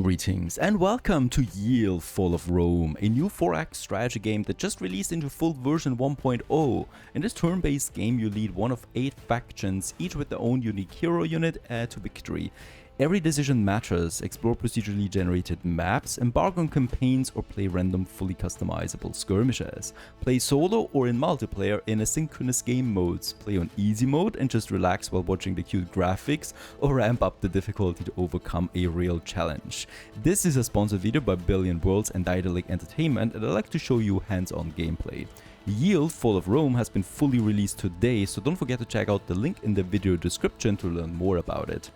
Greetings and welcome to Yield Fall of Rome, a new 4-act strategy game that just released into full version 1.0. In this turn-based game you lead one of 8 factions, each with their own unique hero unit to victory. Every decision matters, explore procedurally generated maps, embark on campaigns or play random fully customizable skirmishes. Play solo or in multiplayer in asynchronous game modes, play on easy mode and just relax while watching the cute graphics, or ramp up the difficulty to overcome a real challenge. This is a sponsored video by Billion Worlds and Daedalic Entertainment, and I'd like to show you hands-on gameplay. Yield Fall of Rome has been fully released today, so don't forget to check out the link in the video description to learn more about it.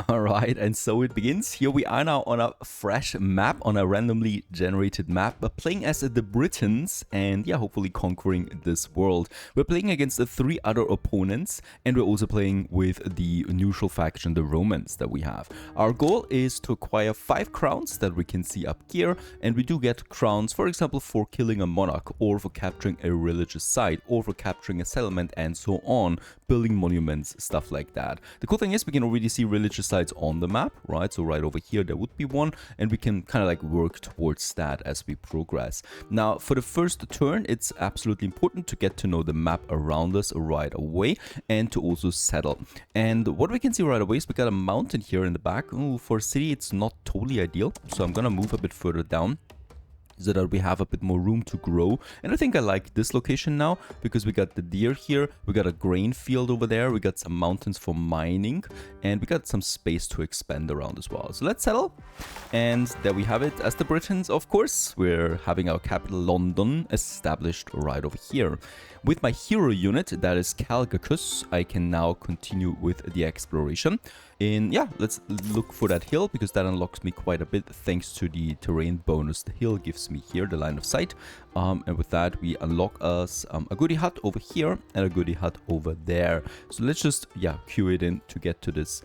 Alright, and so it begins. Here we are now on a fresh map, on a randomly generated map, but playing as the Britons and yeah, hopefully conquering this world. We're playing against the 3 other opponents, and we're also playing with the neutral faction, the Romans, that we have. Our goal is to acquire 5 crowns that we can see up here, and we do get crowns, for example, for killing a monarch, or for capturing a religious site, or for capturing a settlement, and so on, building monuments, stuff like that. The cool thing is we can already see religious sites on the map, right? So right over here there would be one, and we can kind of like work towards that as we progress. Now for the first turn it's absolutely important to get to know the map around us right away and to also settle. And what we can see right away is we got a mountain here in the back. Ooh, for a city it's not totally ideal, so I'm gonna move a bit further down so that we have a bit more room to grow. And I think I like this location now because we got the deer here, we got a grain field over there, we got some mountains for mining, and we got some space to expand around as well. So let's settle. And there we have it. As the Britons, of course, we're having our capital London established right over here. With my hero unit, that is Calgacus, I can now continue with the exploration. And yeah, let's look for that hill because that unlocks me quite a bit thanks to the terrain bonus the hill gives me here, the line of sight. And with that we unlock us a goodie hut over here and a goodie hut over there. So let's just queue it in to get to this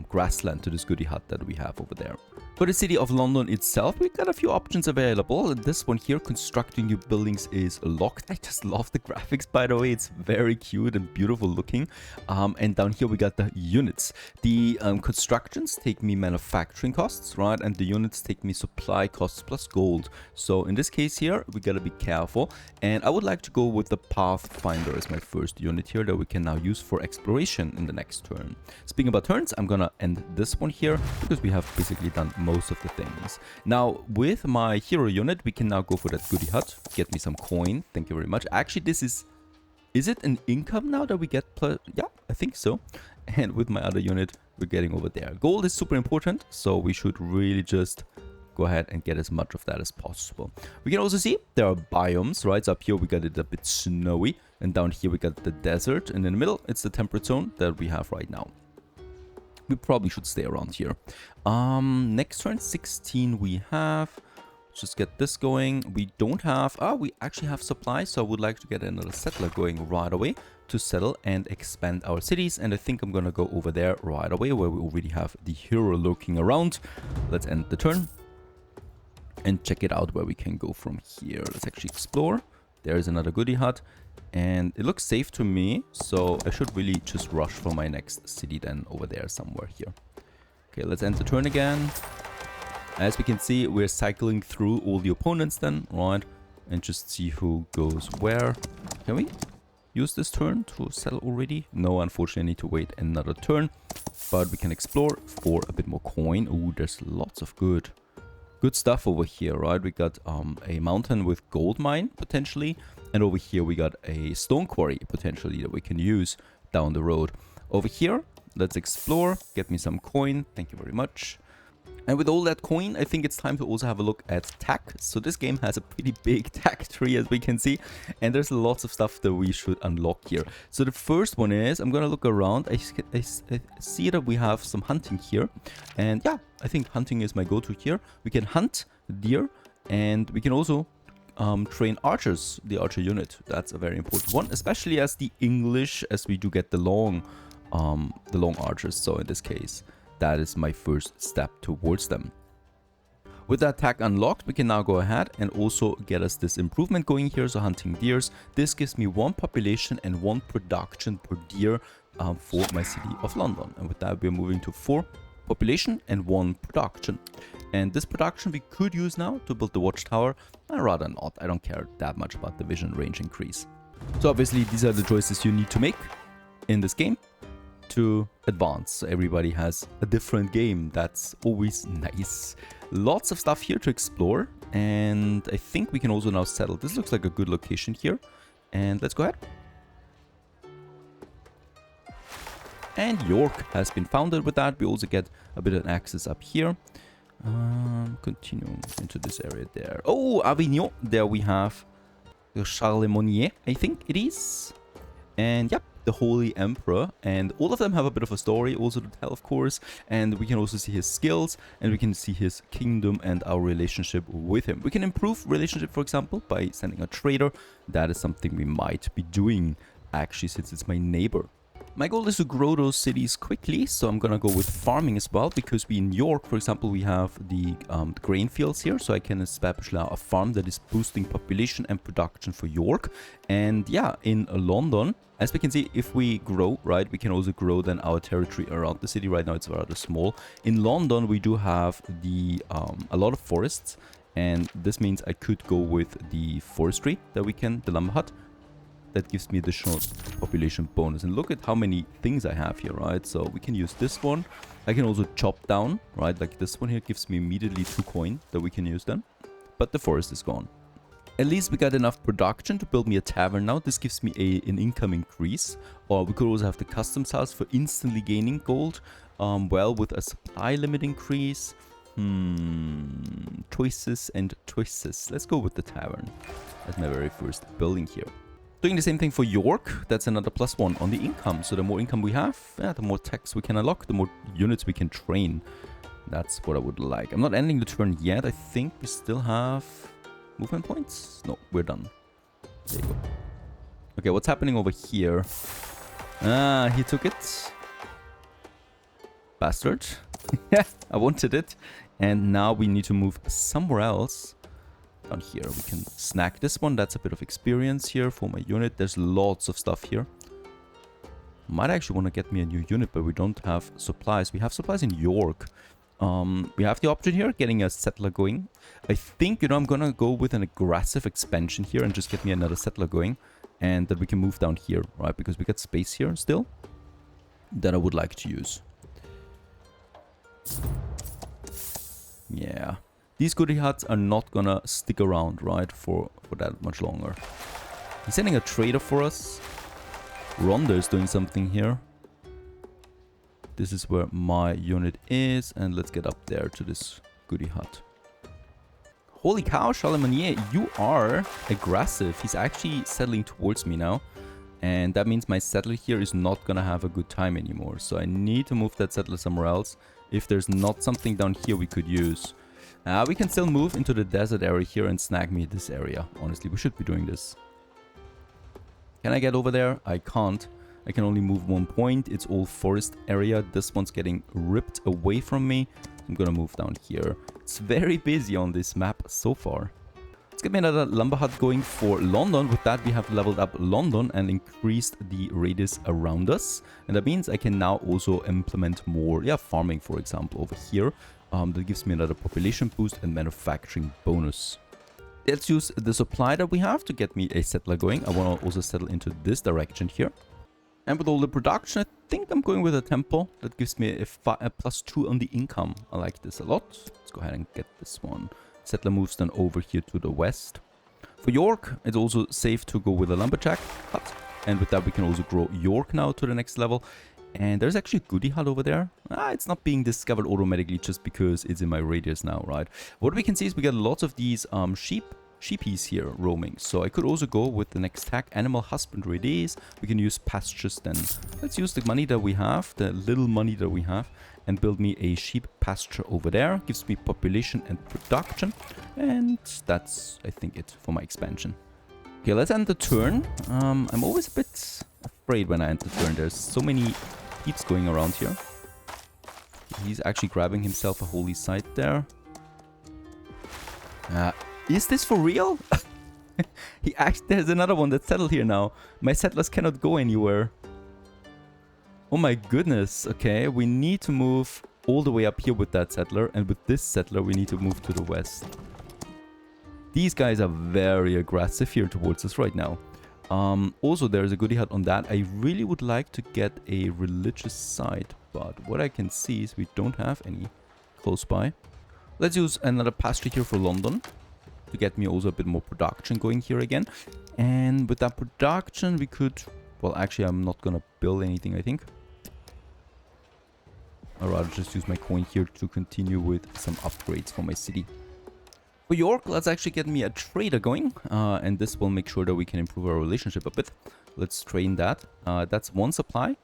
grassland, to this goodie hut that we have over there. For the city of London itself, we got a few options available. This one here, constructing new buildings, is locked. I just love the graphics, by the way. It's very cute and beautiful looking. And down here we got the units. The constructions take me manufacturing costs, right? And the units take me supply costs plus gold. So in this case here, we gotta be careful. And I would like to go with the Pathfinder as my first unit here that we can now use for exploration in the next turn. Speaking about turns, I'm gonna end this one here because we have basically done most of the things. Now with my hero unit we can now go for that goodie hut, get me some coin, thank you very much. Actually this is it an income now that we get? Yeah, I think so. And with my other unit we're getting over there. Gold is super important, so we should really just go ahead and get as much of that as possible. We can also see there are biomes, right? So up here we got it a bit snowy, and down here we got the desert, and in the middle it's the temperate zone that we have right now. We probably should stay around here. Next turn 16 we have. Let's just get this going. We don't have... we actually have supplies, so I would like to get another settler going right away to settle and expand our cities. And I think I'm gonna go over there right away where we already have the hero lurking around. Let's end the turn and check it out where we can go from here. Let's actually explore. There is another goodie hut. And it looks safe to me, so I should really just rush for my next city then over there somewhere here. Okay, let's end the turn again. As we can see, we're cycling through all the opponents then, right? And just see who goes where. Can we use this turn to settle already? No, unfortunately I need to wait another turn. But we can explore for a bit more coin. Ooh, there's lots of good stuff over here, right? We got a mountain with gold mine potentially. And over here we got a stone quarry potentially that we can use down the road. Over here, let's explore, get me some coin, thank you very much. And with all that coin, I think it's time to also have a look at tech. So this game has a pretty big tech tree as we can see. And there's lots of stuff that we should unlock here. So the first one is, I'm gonna look around, I see that we have some hunting here. And yeah, I think hunting is my go-to here. We can hunt deer, and we can also train archers, the archer unit. That's a very important one, especially as the English, as we do get the long archers. So in this case, that is my first step towards them. With that tag unlocked, we can now go ahead and also get us this improvement going here. So hunting deers, this gives me 1 population and 1 production per deer for my city of London. And with that, we're moving to 4 population and 1 production. And this production we could use now to build the watchtower. I'd rather not. I don't care that much about the vision range increase. So obviously these are the choices you need to make in this game to advance. So everybody has a different game. That's always nice. Lots of stuff here to explore. And I think we can also now settle. This looks like a good location here. And let's go ahead. And York has been founded with that. We also get a bit of access up here. Continue into this area there. Oh, Avignon. There we have the Charlemagne, I think it is. And yep, the Holy Emperor. And all of them have a bit of a story also to tell, of course. And we can also see his skills. And we can see his kingdom and our relationship with him. We can improve relationship, for example, by sending a trader. That is something we might be doing, actually, since it's my neighbor. My goal is to grow those cities quickly, so I'm gonna go with farming as well, because we in York, for example, we have the grain fields here, so I can establish now a farm that is boosting population and production for York. And yeah, in London, as we can see, if we grow, right, we can also grow then our territory around the city. Right now it's rather small. In London, we do have the a lot of forests, and this means I could go with the forestry that we can, the lumber hut. That gives me additional population bonus. And look at how many things I have here, right? So we can use this one. I can also chop down, right? Like this one here gives me immediately 2 coin that we can use then. But the forest is gone. At least we got enough production to build me a tavern now. This gives me an income increase. Or we could also have the customs house for instantly gaining gold. Well, with a supply limit increase. Choices and choices. Let's go with the tavern as my very first building here. Doing the same thing for York, that's another +1 on the income. So the more income we have, yeah, the more tax we can unlock, the more units we can train. That's what I would like. I'm not ending the turn yet. I think we still have movement points. No, we're done. There you go. Okay, what's happening over here? Ah, he took it. Bastard. Yeah, I wanted it. And now we need to move somewhere else. Down here we can snack this one. That's a bit of experience here for my unit. There's lots of stuff here. Might actually want to get me a new unit, but we don't have supplies. We have supplies in York. We have the option here, getting a settler going. I think, you know, I'm gonna go with an aggressive expansion here and just get me another settler going, and that we can move down here, right? Because we got space here still that I would like to use. Yeah. These goodie huts are not gonna stick around, right, for that much longer. He's sending a trader for us. Ronda is doing something here. This is where my unit is, and let's get up there to this goodie hut. Holy cow, Charlemagne, you are aggressive. He's actually settling towards me now. And that means my settler here is not gonna have a good time anymore. So I need to move that settler somewhere else. If there's not something down here we could use. We can still move into the desert area here and snag me this area. Honestly, we should be doing this. Can I get over there? I can't. I can only move 1 point. It's all forest area. This one's getting ripped away from me. I'm gonna move down here. It's very busy on this map so far. Let's get me another lumber hut going for London. With that, we have leveled up London and increased the radius around us. And that means I can now also implement more, farming, for example, over here. That gives me another population boost and manufacturing bonus. Let's use the supply that we have to get me a settler going. I want to also settle into this direction here. And with all the production, I think I'm going with a temple. That gives me a +2 on the income. I like this a lot. Let's go ahead and get this one. Settler moves then over here to the west. For York, it's also safe to go with a lumberjack hut. And with that, we can also grow York now to the next level. And there's actually a goodie hut over there. It's not being discovered automatically just because it's in my radius now, right? What we can see is we got lots of these sheepies here roaming. So I could also go with the next tag, animal husbandry days. We can use pastures then. Let's use the money that we have, the little money that we have, and build me a sheep pasture over there. Gives me population and production. And that's, I think, it for my expansion. Okay, let's end the turn. I'm always a bit afraid when I end the turn. There's so many peeps going around here. He's actually grabbing himself a holy site there. Is this for real? There's another one that's settled here now. My settlers cannot go anywhere. Oh my goodness. Okay, we need to move all the way up here with that settler, and with this settler we need to move to the west. These guys are very aggressive here towards us right now. Also, there is a goodie hut on that. I really would like to get a religious site, but what I can see is we don't have any close by. Let's use another pasture here for London to get me also a bit more production going here again. And with that production, we could... Well, actually, I'm not gonna build anything, I think. I'd rather just use my coin here to continue with some upgrades for my city. For York, let's actually get me a trader going, and this will make sure that we can improve our relationship a bit. Let's train that. That's one supply.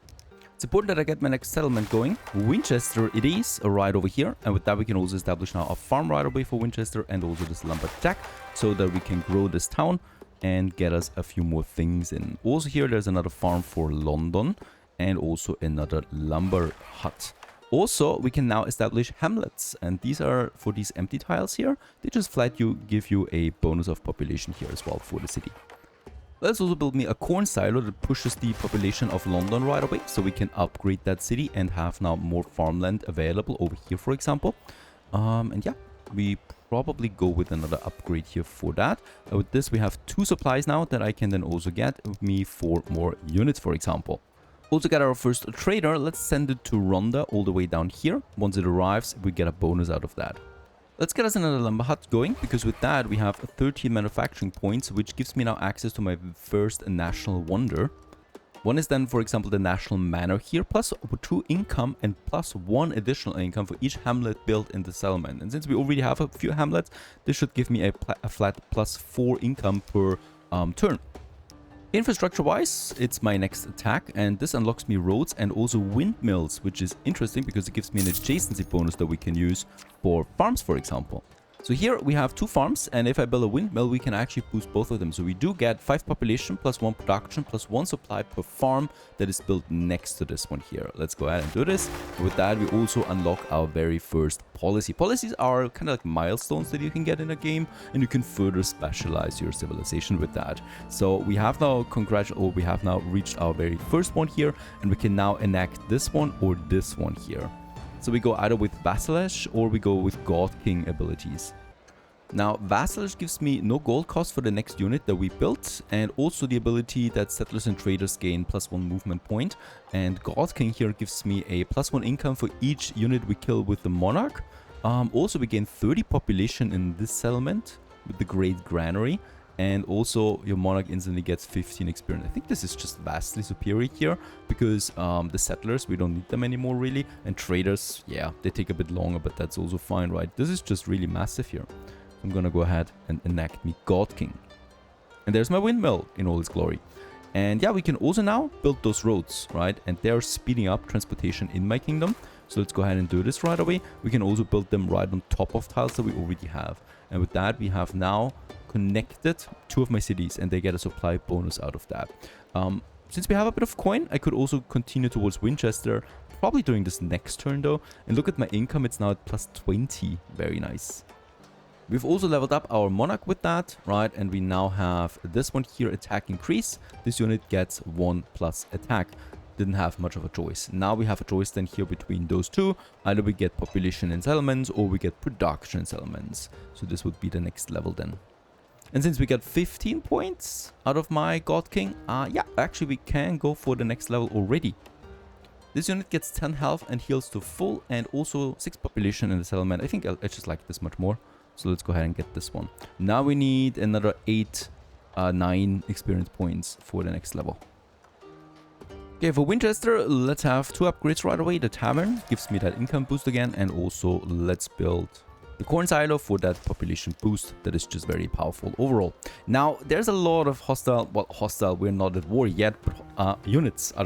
It's important that I get my next settlement going. Winchester it is, right over here, and with that we can also establish now a farm right away for Winchester and also this lumberjack, so that we can grow this town and get us a few more things in. Also here there's another farm for London and also another lumber hut. Also, we can now establish hamlets, and these are for these empty tiles here. They just flat give you a bonus of population here as well for the city. Let's also build me a corn silo that pushes the population of London right away, so we can upgrade that city and have now more farmland available over here, for example. And yeah, we probably go with another upgrade here for that. With this, we have 2 supplies now that I can then also get me 4 more units, for example. Also got our first trader. Let's send it to Ronda all the way down here. Once it arrives, we get a bonus out of that. Let's get us another lumber hut going, because with that we have 13 manufacturing points, which gives me now access to my first national wonder. One is then, for example, the national manor here, plus 2 income and plus 1 additional income for each hamlet built in the settlement. And since we already have a few hamlets, this should give me a flat plus 4 income per turn. Infrastructure-wise, it's my next attack, and this unlocks me roads and also windmills, which is interesting because it gives me an adjacency bonus that we can use for farms, for example. So here we have 2 farms, and if I build a windmill, we can actually boost both of them. So we do get 5 population plus 1 production plus 1 supply per farm that is built next to this one here. Let's go ahead and do this. With that, we also unlock our very first policy. Policies are kind of like milestones that you can get in a game, and you can further specialize your civilization with that. So we have now reached our very first one here, and we can now enact this one or this one here. So we go either with Vassalage or we go with God King abilities. Now, Vassalage gives me no gold cost for the next unit that we built, and also the ability that settlers and traders gain plus 1 movement point. And God King here gives me a plus 1 income for each unit we kill with the monarch. Also, we gain 30 population in this settlement with the Great Granary. And also your monarch instantly gets 15 experience. I think this is just vastly superior here, because the settlers, we don't need them anymore really, and traders, yeah, they take a bit longer, but that's also fine, right? This is just really massive here. I'm gonna go ahead and enact me God King, and there's my windmill in all its glory. And yeah, we can also now build those roads, right? And they're speeding up transportation in my kingdom. So let's go ahead and do this right away. We can also build them right on top of tiles that we already have. And with that, we have now connected 2 of my cities, and they get a supply bonus out of that. Since we have a bit of coin, I could also continue towards Winchester, probably during this next turn though. And look at my income, it's now at plus 20. Very nice. We've also leveled up our monarch with that, right? And we now have this one here, attack increase. This unit gets 1 plus attack. Didn't have much of a choice. Now we have a choice then here between those 2. Either we get population in settlements or we get production in settlements. So this would be the next level then. And since we got 15 points out of my God King, yeah, actually we can go for the next level already. This unit gets 10 health and heals to full, and also 6 population in the settlement. I think I just like this much more. So let's go ahead and get this one. Now we need another 9 experience points for the next level. Okay, for Winchester, let's have 2 upgrades right away. The tavern gives me that income boost again, and also let's build the corn silo for that population boost that is just very powerful overall. Now, there's a lot of hostile, we're not at war yet, but other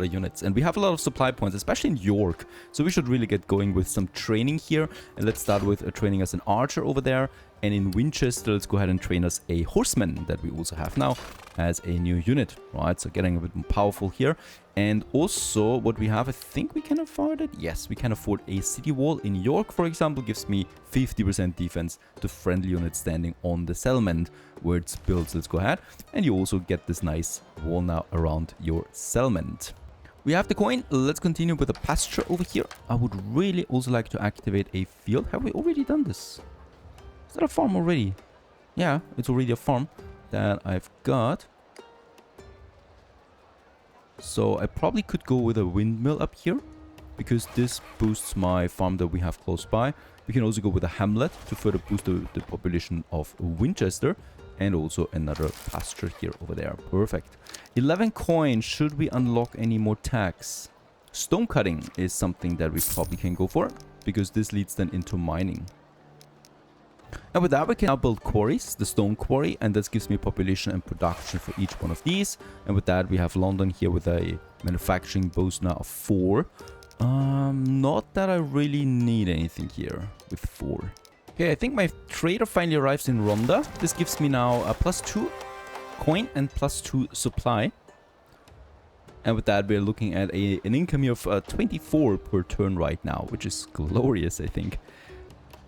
units. And we have a lot of supply points, especially in York. So we should really get going with some training here. And let's start with training as an archer over there. And in Winchester, let's go ahead and train us a horseman that we also have now as a new unit, right? So getting a bit more powerful here. And also what we have, I think we can afford it. Yes, we can afford a city wall in York, for example, gives me 50% defense to friendly units standing on the settlement where it's built. So let's go ahead. And you also get this nice wall now around your settlement. We have the coin. Let's continue with the pasture over here. I would really also like to activate a field. Have we already done this? Is that a farm already? Yeah, it's already a farm that I've got. So I probably could go with a windmill up here, because this boosts my farm that we have close by. We can also go with a hamlet to further boost the population of Winchester. And also another pasture here over there. Perfect. 11 coins. Should we unlock any more tags? Stone cutting is something that we probably can go for, because this leads then into mining. And with that, we can now build quarries, the stone quarry, and this gives me population and production for each one of these. And with that, we have London here with a manufacturing boost now of 4. Not that I really need anything here with 4. Okay, I think my trader finally arrives in Ronda. This gives me now a +2 coin and +2 supply. And with that, we're looking at an income here of 24 per turn right now, which is glorious, I think.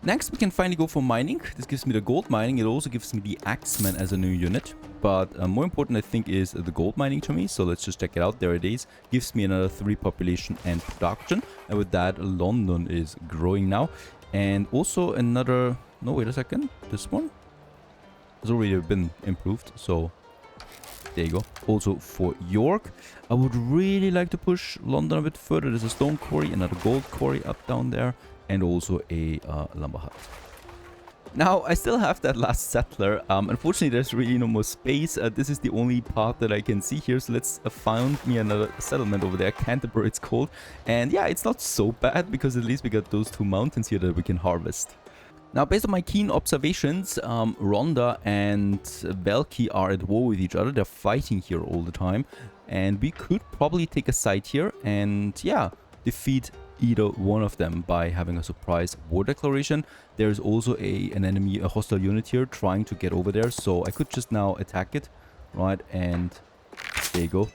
Next, we can finally go for mining. This gives me the gold mining. It also gives me the axeman as a new unit. But more important, I think, is the gold mining to me. So let's just check it out. There it is. Gives me another 3 population and production. And with that, London is growing now. And also another... No, wait a second. This one has already been improved. So there you go. Also for York, I would really like to push London a bit further. There's a stone quarry, another gold quarry up down there. And also a lumber hut. Now, I still have that last settler. Unfortunately, there's really no more space. This is the only part that I can see here. So let's find me another settlement over there. Canterbury, it's called. And yeah, it's not so bad, because at least we got those 2 mountains here that we can harvest. Now, based on my keen observations, Ronda and Velki are at war with each other. They're fighting here all the time. And we could probably take a side here and, yeah, defeat either one of them by having a surprise war declaration. There's also an enemy, a hostile unit here trying to get over there, so I could just now attack it, right? And there you go.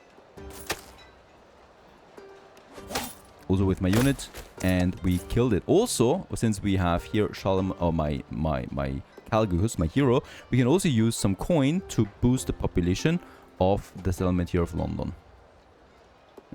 Also with my unit, and we killed it. Also, since we have here Shalom, or my Calgus, my hero, we can also use some coin to boost the population of the settlement here of London.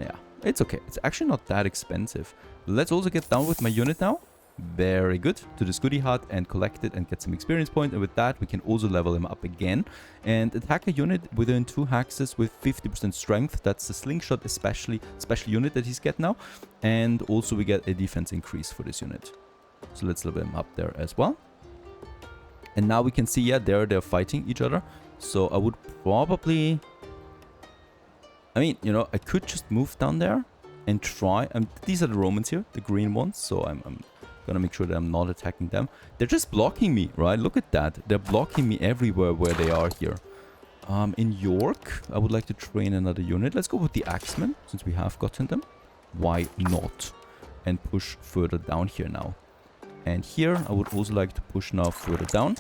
Yeah. It's okay. It's actually not that expensive. Let's also get down with my unit now. Very good. To the Scuddy Hut and collect it and get some experience points. And with that, we can also level him up again. And attack a unit within 2 hexes with 50% strength. That's the slingshot special unit that he's get now. And also we get a defense increase for this unit. So let's level him up there as well. And now we can see, yeah, they're fighting each other. So I would probably... I mean, you know, I could just move down there and try. These are the Romans here, the green ones. So I'm gonna make sure that I'm not attacking them. They're just blocking me, right? Look at that. They're blocking me everywhere where they are here. In York, I would like to train another unit. Let's go with the Axemen, since we have gotten them. Why not? And push further down here now. And here, I would also like to push now further down,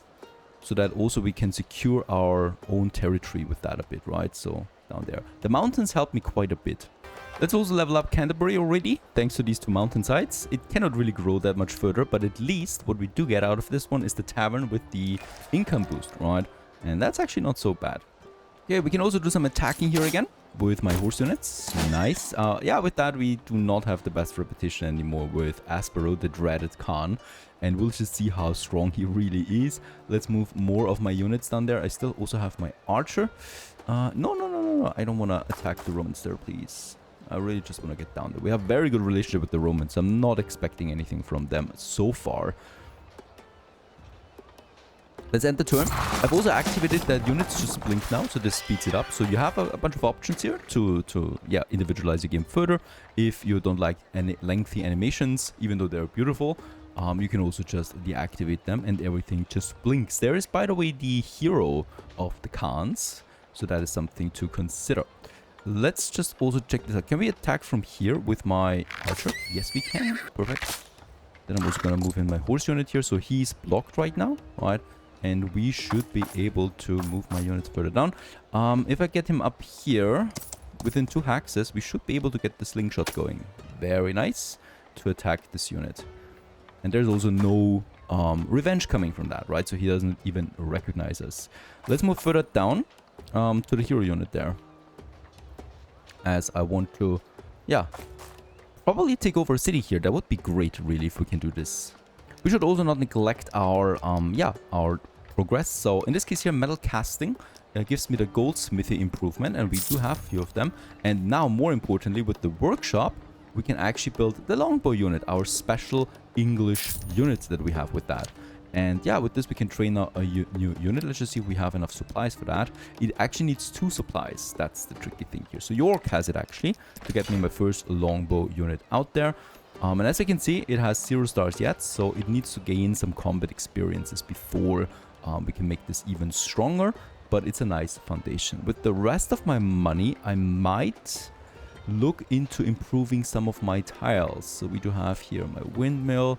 so that also we can secure our own territory with that a bit, right? So down there. The mountains help me quite a bit. Let's also level up Canterbury already, thanks to these 2 mountain sides. It cannot really grow that much further, but at least what we do get out of this one is the tavern with the income boost, right? And that's actually not so bad. Okay, we can also do some attacking here again with my horse units. Nice. Yeah, with that, we do not have the best repetition anymore with Aspero, the dreaded Khan. And we'll just see how strong he really is. Let's move more of my units down there. I still also have my archer. No. I don't want to attack the Romans there, please. I really just want to get down there. We have very good relationship with the Romans. I'm not expecting anything from them so far. Let's end the turn. I've also activated that units just blink now, so this speeds it up. So you have a bunch of options here to individualize your game further. If you don't like any lengthy animations, even though they're beautiful, you can also just deactivate them and everything just blinks. There is, by the way, the hero of the Khans, so that is something to consider. Let's just also check this out. Can we attack from here with my archer? Yes, we can. Perfect. Then I'm also going to move in my horse unit here, so he's blocked right now, right? And we should be able to move my units further down. If I get him up here, within 2 hexes, we should be able to get the slingshot going. Very nice to attack this unit. And there's also no revenge coming from that, right? So he doesn't even recognize us. Let's move further down to the hero unit there. As I want to, yeah, probably take over a city here. That would be great, really, if we can do this. We should also not neglect our, our progress. So in this case here, metal casting gives me the goldsmithy improvement, and we do have a few of them. And now, more importantly, with the workshop, we can actually build the longbow unit, our special English units that we have with that. And yeah, with this we can train a new unit. Let's just see if we have enough supplies for that. It actually needs 2 supplies. That's the tricky thing here. So York has it actually to get me my first longbow unit out there. And as you can see, it has 0 stars yet, so it needs to gain some combat experiences before we can make this even stronger. But it's a nice foundation. With the rest of my money, I might look into improving some of my tiles. So we do have here my windmill.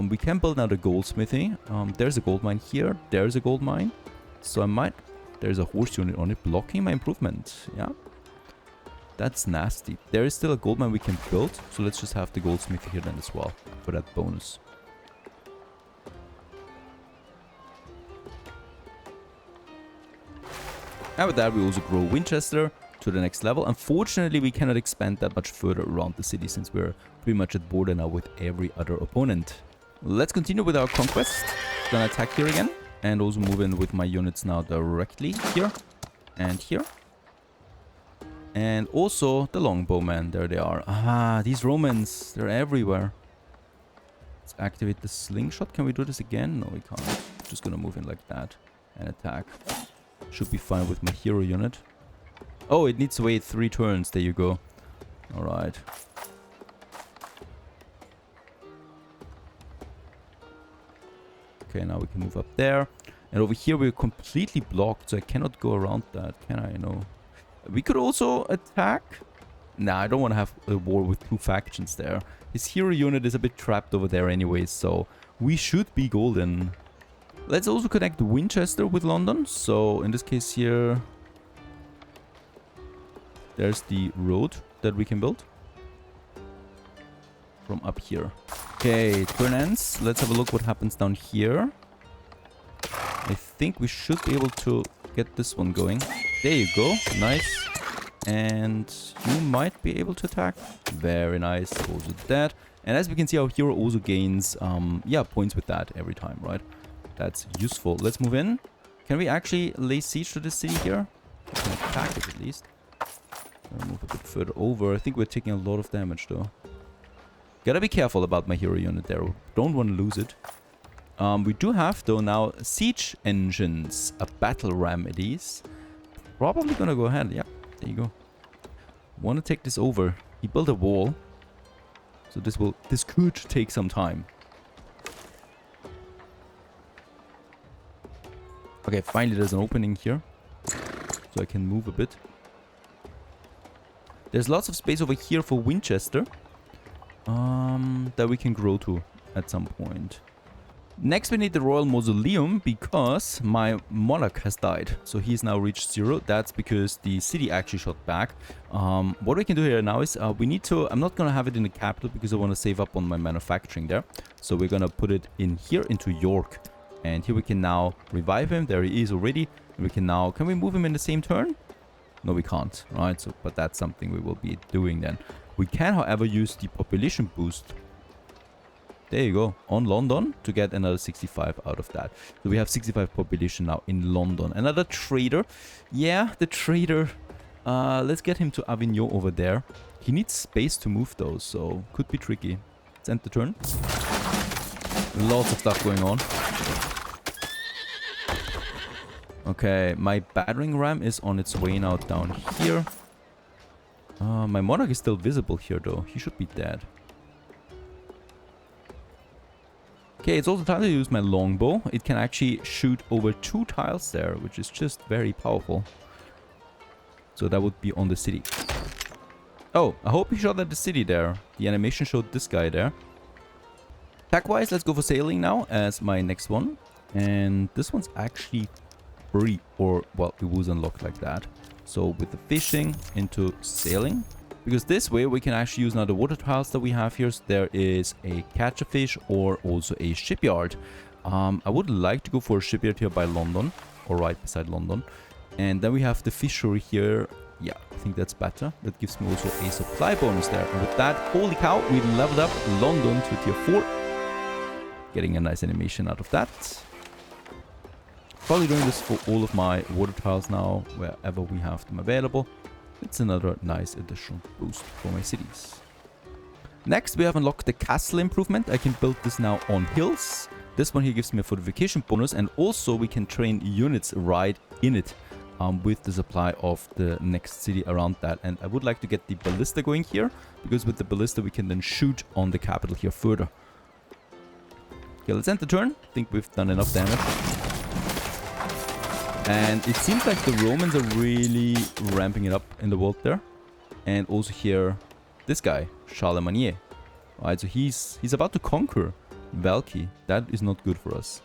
We can build now the goldsmithy. There's a gold mine here. There's a gold mine. So I might... There's a horse unit on it blocking my improvement. Yeah. That's nasty. There is still a gold mine we can build. So let's just have the goldsmithy here then as well for that bonus. And with that, we also grow Winchester to the next level. Unfortunately, we cannot expand that much further around the city since we're pretty much at border now with every other opponent. Let's continue with our conquest. Gonna attack here again and also move in with my units now directly here and here. And also the longbowmen, there they are. Ah, these Romans, they're everywhere. Let's activate the slingshot. Can we do this again? No, we can't. Just gonna move in like that and attack. Should be fine with my hero unit. Oh, it needs to wait 3 turns. There you go. Alright. Okay, now we can move up there. And over here we're completely blocked, so I cannot go around that. Can I? No. We could also attack. Nah, I don't want to have a war with 2 factions there. His hero unit is a bit trapped over there anyway, so we should be golden. Let's also connect Winchester with London. So in this case here, there's the road that we can build from up here. Okay, turn ends. Let's have a look what happens down here. I think we should be able to get this one going. There you go. Nice. And you might be able to attack. Very nice. Also that. And as we can see, our hero also gains points with that every time, right? That's useful. Let's move in. Can we actually lay siege to this city here? We can attack it at least. Move a bit further over. I think we're taking a lot of damage though. Gotta be careful about my hero unit there. Don't want to lose it. We do have though now siege engines. A battle ram it is. Probably gonna go ahead. Yeah, there you go. Want to take this over. He built a wall. So this could take some time. Okay, finally there's an opening here. So I can move a bit. There's lots of space over here for Winchester. That we can grow to at some point. Next we need the Royal Mausoleum because my monarch has died. So he's now reached 0. That's because the city actually shot back. What we can do here now is we need to... I'm not going to have it in the capital because I want to save up on my manufacturing there. So we're going to put it in here into York. And here we can now revive him. There he is already. And we can now... Can we move him in the same turn? No, we can't. Right? So, but that's something we will be doing then. We can, however, use the population boost. There you go. On London to get another 65 out of that. So we have 65 population now in London. Another trader. Yeah, the trader. Let's get him to Avignon over there. He needs space to move though, so could be tricky. Let's end the turn. Lots of stuff going on. Okay, my battering ram is on its way now down here. My monarch is still visible here though. He should be dead. Okay, it's also time to use my longbow. It can actually shoot over 2 tiles there, which is just very powerful. So that would be on the city. Oh, I hope he shot at the city there. The animation showed this guy there. Attack-wise, let's go for sailing now as my next one. And this one's actually free, or, well, it was unlocked like that. So with the fishing into sailing. Because this way we can actually use now the water tiles that we have here. So there is a catch a fish or also a shipyard. I would like to go for a shipyard here by London, or right beside London. And then we have the fishery here Yeah, I think that's better. That gives me also a supply bonus there. And with that, holy cow, we leveled up London to tier 4. Getting a nice animation out of that. Probably doing this for all of my water tiles now, wherever we have them available. It's another nice additional boost for my cities. Next, we have unlocked the castle improvement. I can build this now on hills. This one here gives me a fortification bonus, and also we can train units right in it with the supply of the next city around that. And I would like to get the ballista going here, because with the ballista we can then shoot on the capital here further. Okay, let's end the turn. I think we've done enough damage. And it seems like the Romans are really ramping it up in the world there. And also here, this guy, Charlemagne. Alright, so he's about to conquer Valky. That is not good for us.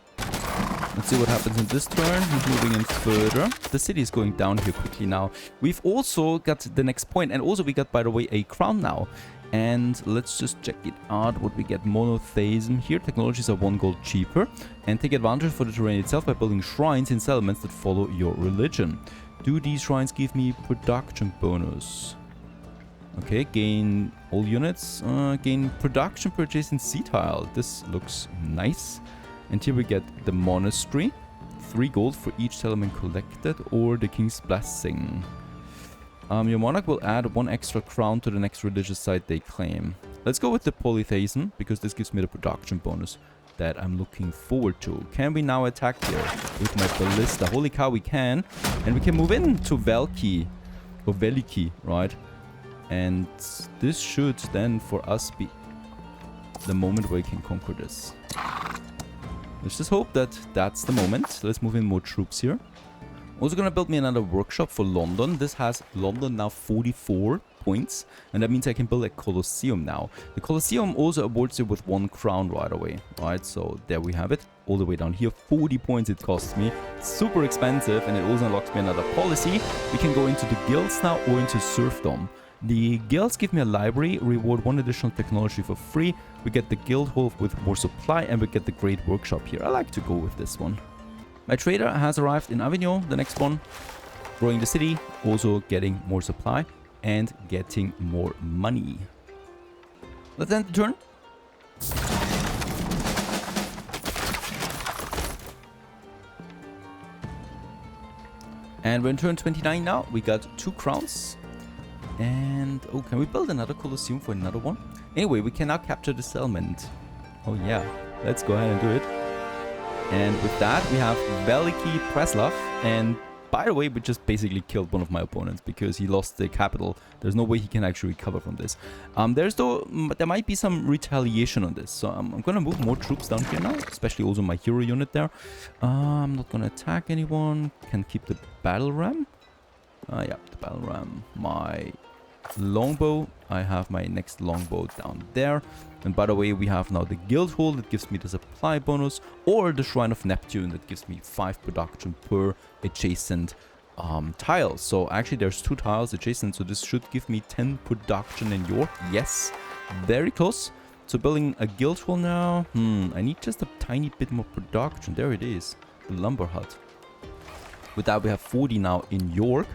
Let's see what happens in this turn. He's moving in further. The city is going down here quickly now. We've also got the next point. And also we got, by the way, a crown now. And let's just check it out what we get. Monotheism here. Technologies are 1 gold cheaper. And take advantage for the terrain itself by building shrines in settlements that follow your religion. Do these shrines give me production bonus? Okay, gain all units. Gain production purchase in sea tile. This looks nice. And here we get the monastery. 3 gold for each settlement collected, or the king's blessing. Your monarch will add 1 extra crown to the next religious site they claim. Let's go with the polytheism, because this gives me the production bonus that I'm looking forward to. Can we now attack here with my ballista? Holy cow, we can. And we can move into Valky, or Veliki, right? And this should then for us be the moment where we can conquer this. Let's just hope that that's the moment. Let's move in more troops here. Also gonna build me another workshop for London. This has London now 44 points, and that means I can build a Colosseum now. The Colosseum also awards you with 1 crown right away. Alright, so there we have it. All the way down here, 40 points it costs me. Super expensive, and it also unlocks me another policy. We can go into the guilds now or into serfdom. The guilds give me a library, reward 1 additional technology for free. We get the guild hall with more supply, and we get the great workshop here. I like to go with this one. My trader has arrived in Avignon, the next one. Growing the city, also getting more supply and getting more money. Let's end the turn. And we're in turn 29 now. We got 2 crowns. And, oh, can we build another Colosseum for another one? Anyway, we can now capture the settlement. Oh yeah, let's go ahead and do it. And with that, we have Veliki Preslav. And by the way, we just basically killed one of my opponents because he lost the capital. There's no way he can actually recover from this. There might be some retaliation on this. So I'm going to move more troops down here now, especially also my hero unit there. I'm not going to attack anyone. Can keep the battle ram. Yeah, the battle ram. My longbow. I have my next longbow down there. And by the way, we have now the guild hall that gives me the supply bonus, or the Shrine of Neptune that gives me 5 production per adjacent tile. So actually there's 2 tiles adjacent, so this should give me 10 production in York. Yes, very close. So building a guild hall now. I need just a tiny bit more production. There it is, the lumber hut. With that, we have 40 now in York.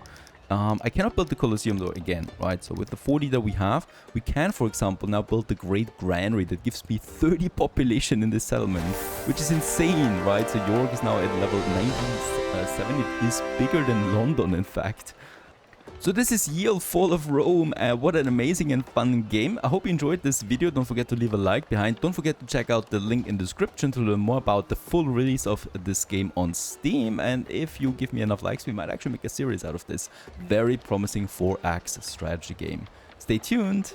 I cannot build the Colosseum though again, right? So with the 40 that we have, we can, for example, now build the Great Granary that gives me 30 population in this settlement, which is insane, right? So York is now at level 97. It is bigger than London, in fact. So this is Yield Fall of Rome. What an amazing and fun game. I hope you enjoyed this video. Don't forget to leave a like behind. Don't forget to check out the link in the description to learn more about the full release of this game on Steam. And if you give me enough likes, we might actually make a series out of this very promising 4-axe strategy game. Stay tuned.